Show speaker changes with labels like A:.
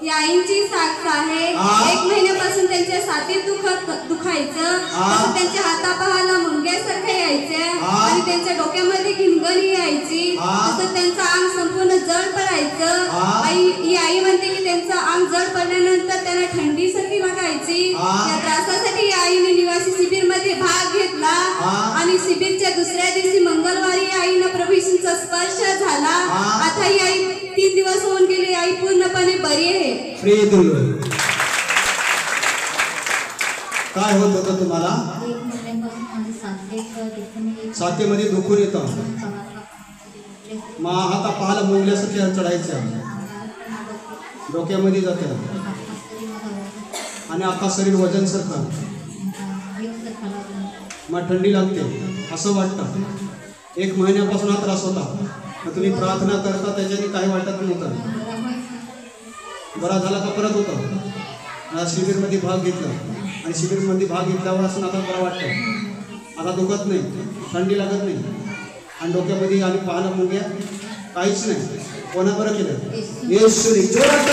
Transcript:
A: या आईंची साथ आहे। 1 महिन्यापासून त्यांच्या छातीत दुखायचं, त्यांच्या हातापायाला मुंग्यासारखं यायचं आणि त्यांच्या डोक्यामध्ये गिनगणी यायची, तसं त्यांचं अंग संपूर्ण जड पडायचं। ही आई म्हणते की त्यांचं अंग जड पडल्यानंतर त्यांना थंडीसारखी लागायची। या त्रासासाठी या आईने निवासी शिबिरमध्ये भाग घेतला आणि शिबिरच्या दुसऱ्या दिवशी मंगळवारी आईला प्रभू येशूंचा स्पर्श झाला। आता ही आई 3 दिवस होऊन गेले, आई पूर्णपणे बरी आहे।
B: काय होत होतं तुम्हाला? छातीमध्ये दुखून येतं, मग हाता पाहायला मुंगल्यासारख्या चढायचं, डोक्यामध्ये जातं आणि अख्खा शरीर वजन सारखं, मग थंडी लागते असं वाटतं। 1 महिन्यापासून हा त्रास होता, मग तुम्ही प्रार्थना करता त्याच्याने काही वाटत नव्हतं, बरा झाला का परत होतं। शिबिरमध्ये भाग घेतला आणि शिबिरमध्ये भाग घेतल्यावर असं आता बरं वाटतं, आता दुखत नाही, थंडी लागत नाही आणि डोक्यामध्ये आणि पाहायला मुंग्या काहीच नाही। कोणा बरं केलं? येशूने जोरात